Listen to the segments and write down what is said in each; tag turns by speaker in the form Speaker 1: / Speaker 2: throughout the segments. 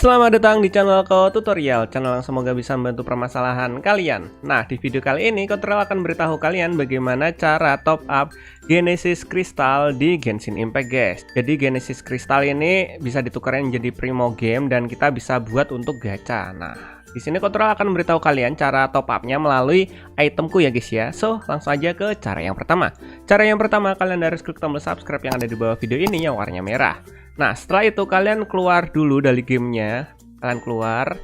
Speaker 1: Selamat datang di channel Ko Tutorial, channel yang semoga bisa membantu permasalahan kalian. Nah, di video kali ini Kotrel akan beritahu kalian bagaimana cara top up Genesis Crystal di Genshin Impact, guys. Jadi Genesis Crystal ini bisa ditukarin menjadi Primo Game dan kita bisa buat untuk gacha. Nah, di sini Kotrel akan memberitahu kalian cara top up-nya melalui itemku ya guys ya. So, langsung aja ke cara yang pertama. Cara yang pertama, kalian harus klik tombol subscribe yang ada di bawah video ini yang warnanya merah. Nah, setelah itu kalian keluar dulu dari gamenya. Kalian keluar,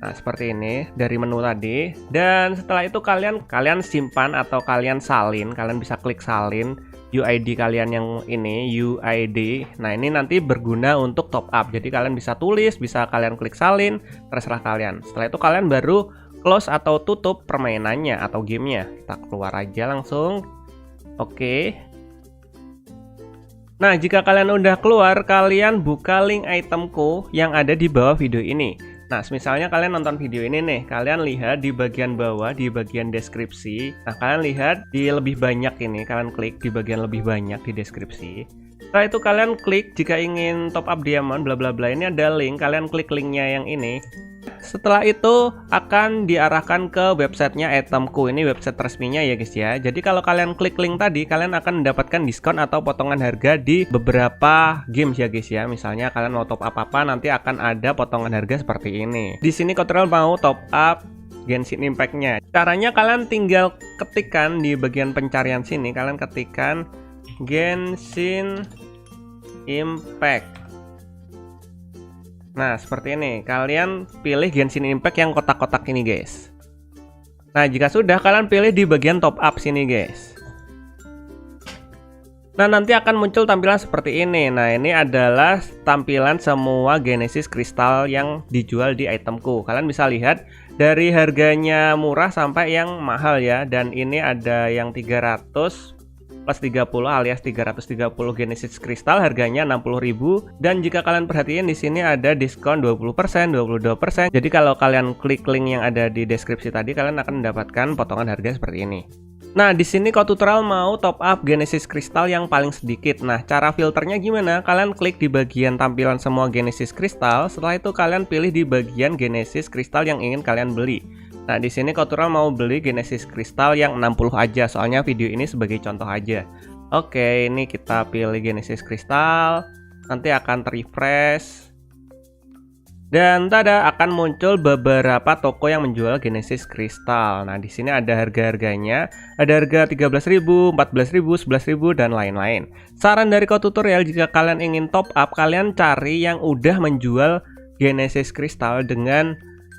Speaker 1: nah seperti ini dari menu tadi. Dan setelah itu kalian simpan atau kalian salin. Kalian bisa klik salin UID kalian yang ini, UID. Nah, ini nanti berguna untuk top up. Jadi kalian bisa tulis, bisa kalian klik salin, terserah kalian. Setelah itu kalian baru close atau tutup permainannya atau gamenya. Kita keluar aja langsung. Oke. Nah, jika kalian udah keluar, kalian buka link itemku yang ada di bawah video ini. Nah, misalnya kalian nonton video ini nih, kalian lihat di bagian bawah, di bagian deskripsi. Nah, kalian lihat di lebih banyak ini, kalian klik di bagian lebih banyak di deskripsi. Setelah itu kalian klik jika ingin top up diamond bla bla bla, ini ada link, kalian klik linknya yang ini. Setelah itu akan diarahkan ke websitenya itemku, ini website resminya ya guys ya. Jadi kalau kalian klik link tadi, kalian akan mendapatkan diskon atau potongan harga di beberapa games ya guys ya. Misalnya kalian mau top up apa, nanti akan ada potongan harga seperti ini. Di sini Kotrel mau top up Genshin Impact-nya. Caranya kalian tinggal ketikkan di bagian pencarian sini, kalian ketikkan Genshin Impact. Nah, seperti ini. Kalian pilih Genshin Impact yang kotak-kotak ini, guys. Nah, jika sudah, kalian pilih di bagian top up sini, guys. Nah, nanti akan muncul tampilan seperti ini. Nah, ini adalah tampilan semua Genesis Crystal yang dijual di itemku. Kalian bisa lihat dari harganya murah sampai yang mahal ya. Dan ini ada yang 300 plus 30 alias 330 Genesis Crystal, harganya 60.000. Dan jika kalian perhatiin di sini ada diskon 20%, 22%. Jadi kalau kalian klik link yang ada di deskripsi tadi, kalian akan mendapatkan potongan harga seperti ini. Nah, di sini Ko Tutorial mau top up Genesis Crystal yang paling sedikit. Nah, cara filternya gimana? Kalian klik di bagian tampilan semua Genesis Crystal. Setelah itu kalian pilih di bagian Genesis Crystal yang ingin kalian beli. Nah, di sini Kotrel mau beli Genesis Crystal yang 60 aja, soalnya video ini sebagai contoh aja. Oke, ini kita pilih Genesis Crystal, nanti akan refresh. Dan tada, akan muncul beberapa toko yang menjual Genesis Crystal. Nah, di sini ada harga-harganya, ada harga 13.000, 14.000, 11.000 dan lain-lain. Saran dari Ko Tutorial, jika kalian ingin top up, kalian cari yang udah menjual Genesis Crystal dengan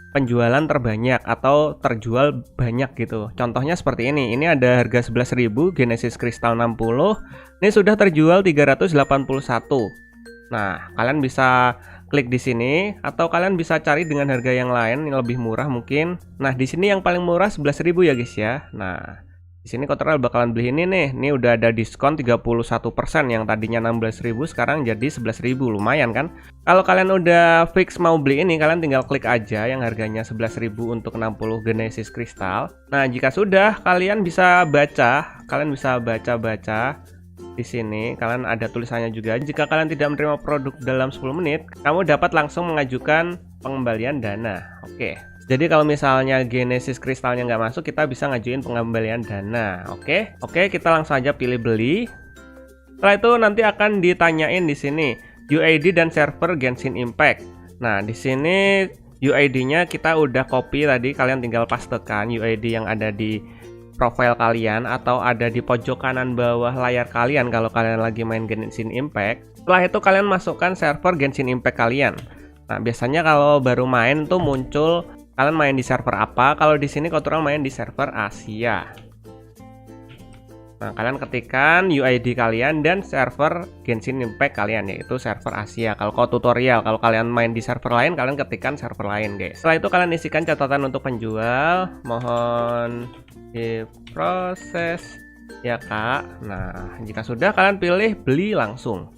Speaker 1: penjualan terbanyak atau terjual banyak gitu. Contohnya seperti ini. Ini ada harga 11.000 Genesis Crystal 60. Ini sudah terjual 381. Nah, kalian bisa klik di sini atau kalian bisa cari dengan harga yang lain yang lebih murah mungkin. Nah, di sini yang paling murah 11.000 ya guys ya. Nah, di sini Kotrel bakalan beli ini nih. Ini udah ada diskon 31%, yang tadinya 16.000 sekarang jadi 11.000. Lumayan kan? Kalau kalian udah fix mau beli ini, kalian tinggal klik aja yang harganya 11.000 untuk 60 Genesis Crystal. Nah, jika sudah, kalian bisa baca, baca di sini. Kalian ada tulisannya juga. Jika kalian tidak menerima produk dalam 10 menit, kamu dapat langsung mengajukan pengembalian dana. Oke. Jadi kalau misalnya Genesis Crystalnya nggak masuk, kita bisa ngajuin pengembalian dana. Oke, kita langsung aja pilih beli. Setelah itu nanti akan ditanyain di sini UID dan server Genshin Impact. Nah, di sini UID-nya kita udah copy tadi, kalian tinggal pastekan UID yang ada di profile kalian atau ada di pojok kanan bawah layar kalian kalau kalian lagi main Genshin Impact. Setelah itu kalian masukkan server Genshin Impact kalian. Nah, biasanya kalau baru main tuh muncul kalian main di server apa. Kalau di sini Kotrel main di server Asia. Nah, kalian ketikkan UID kalian dan server Genshin Impact kalian, yaitu server Asia. Kalau Ko Tutorial, kalau kalian main di server lain, kalian ketikkan server lain, guys. Setelah itu kalian isikan catatan untuk penjual. Mohon diproses ya kak. Nah, jika sudah, kalian pilih beli langsung.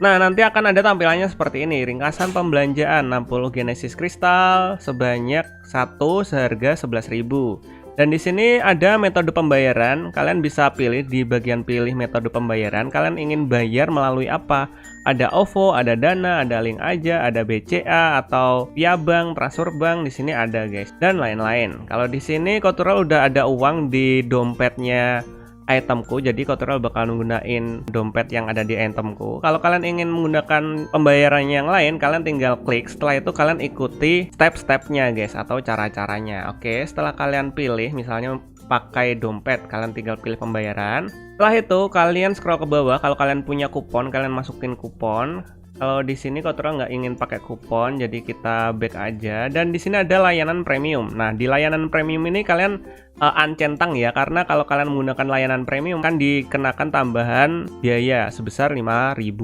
Speaker 1: Nah, nanti akan ada tampilannya seperti ini. Ringkasan pembelanjaan 60 Genesis Crystal sebanyak 1 seharga 11.000. Dan di sini ada metode pembayaran. Kalian bisa pilih di bagian pilih metode pembayaran. Kalian ingin bayar melalui apa? Ada OVO, ada Dana, ada Link Aja, ada BCA atau via bank, transfer bank. Di sini ada guys, dan lain-lain. Kalau di sini Cultural udah ada uang di dompetnya itemku, jadi Cultural bakal menggunakan dompet yang ada di itemku. Kalau kalian ingin menggunakan pembayaran yang lain, kalian tinggal klik. Setelah itu kalian ikuti step-stepnya guys, atau cara-caranya. Oke, setelah kalian pilih misalnya pakai dompet, kalian tinggal pilih pembayaran. Setelah itu kalian scroll ke bawah. Kalau kalian punya kupon, kalian masukin kupon. Kalau di sini Cultural nggak ingin pakai kupon, jadi kita back aja. Dan di sini ada layanan premium. Nah, di layanan premium ini kalian uncentang ya, karena kalau kalian menggunakan layanan premium kan dikenakan tambahan biaya sebesar Rp5.000.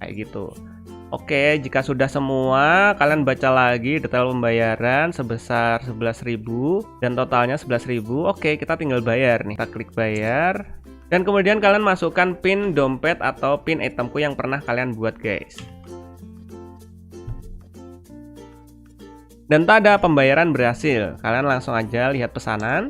Speaker 1: Kayak gitu. Oke, jika sudah semua, kalian baca lagi detail pembayaran sebesar 11.000 dan totalnya 11.000. Oke, kita tinggal bayar nih. Kita klik bayar. Dan kemudian kalian masukkan pin dompet atau pin itemku yang pernah kalian buat guys. Dan tanda pembayaran berhasil. Kalian langsung aja lihat pesanan.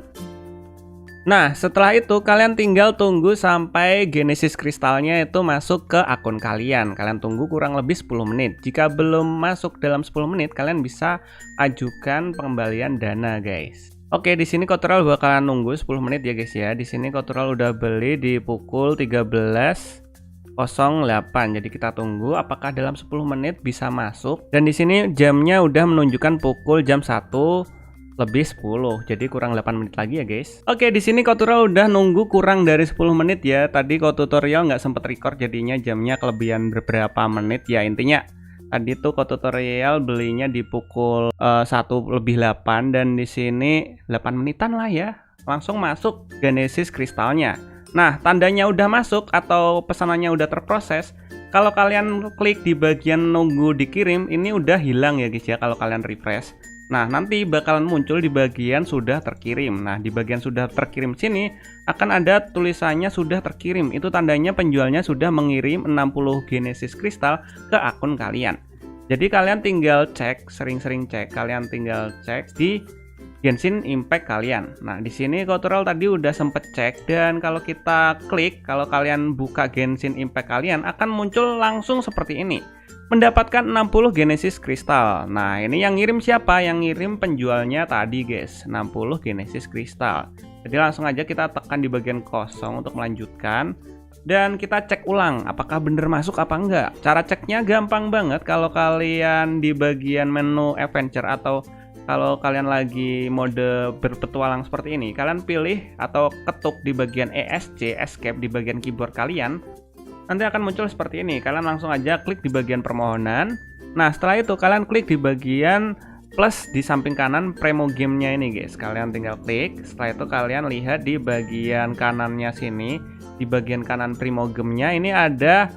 Speaker 1: Nah, setelah itu kalian tinggal tunggu sampai Genesis kristalnya itu masuk ke akun kalian. Kalian tunggu kurang lebih 10 menit. Jika belum masuk dalam 10 menit, kalian bisa ajukan pengembalian dana guys. Oke, di sini Cultural bakalan nunggu 10 menit ya guys ya. Di sini Cultural udah beli di pukul 13.08. Jadi kita tunggu apakah dalam 10 menit bisa masuk. Dan di sini jamnya udah menunjukkan pukul jam 1:10. Jadi kurang 8 menit lagi ya guys. Oke, di sini Cultural udah nunggu kurang dari 10 menit ya. Tadi tutorial nggak sempet record, jadinya jamnya kelebihan beberapa menit ya. Intinya tadi tuh tutorial belinya di pukul 1:08 dan di sini 8 menitan lah ya. Langsung masuk Genesis kristalnya. Nah, tandanya udah masuk atau pesanannya udah terproses. Kalau kalian klik di bagian nunggu dikirim, ini udah hilang ya guys ya kalau kalian refresh. Nah, nanti bakalan muncul di bagian sudah terkirim. Nah, di bagian sudah terkirim sini akan ada tulisannya sudah terkirim. Itu tandanya penjualnya sudah mengirim 60 Genesis kristal ke akun kalian. Jadi kalian tinggal cek, sering-sering cek. Kalian tinggal cek di Genshin Impact kalian. Nah, di sini Cultural tadi udah sempet cek, dan kalau kita klik, kalau kalian buka Genshin Impact kalian akan muncul langsung seperti ini. Mendapatkan 60 Genesis kristal. Nah, ini yang ngirim siapa? Yang ngirim penjualnya tadi guys, 60 Genesis kristal. Jadi langsung aja kita tekan di bagian kosong untuk melanjutkan. Dan kita cek ulang apakah bener masuk apa enggak. Cara ceknya gampang banget. Kalau kalian di bagian menu adventure atau kalau kalian lagi mode berpetualang seperti ini, kalian pilih atau ketuk di bagian ESC, escape di bagian keyboard kalian. Nanti akan muncul seperti ini. Kalian langsung aja klik di bagian permohonan. Nah, setelah itu kalian klik di bagian plus di samping kanan premo gamenya ini guys. Kalian tinggal klik. Setelah itu kalian lihat di bagian kanannya sini, di bagian kanan primo gamenya ini ada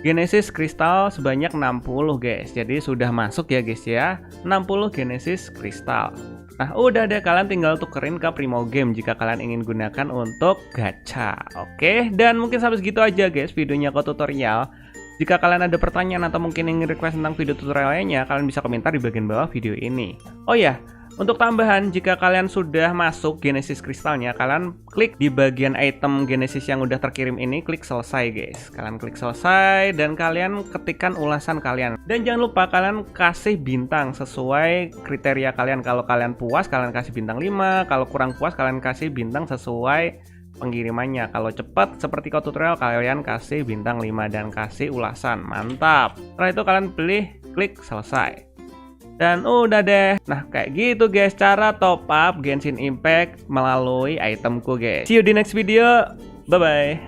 Speaker 1: Genesis kristal sebanyak 60 guys. Jadi sudah masuk ya guys ya, 60 Genesis kristal. Nah, udah deh, kalian tinggal tukerin ke Primo Game jika kalian ingin gunakan untuk gacha. Oke, dan mungkin sampai segitu aja guys videonya tutorial. Jika kalian ada pertanyaan atau mungkin ingin request tentang video tutorial lainnya, kalian bisa komentar di bagian bawah video ini. Oh ya, untuk tambahan, jika kalian sudah masuk Genesis kristalnya, kalian klik di bagian item Genesis yang udah terkirim ini, klik selesai guys. Kalian klik selesai dan kalian ketikkan ulasan kalian. Dan jangan lupa kalian kasih bintang sesuai kriteria kalian. Kalau kalian puas, kalian kasih bintang 5. Kalau kurang puas, kalian kasih bintang sesuai pengirimannya. Kalau cepat seperti tutorial, kalian kasih bintang 5 dan kasih ulasan. Mantap. Setelah itu kalian pilih klik selesai. Dan udah deh. Nah, kayak gitu guys cara top up Genshin Impact melalui itemku guys. See you di next video. Bye bye.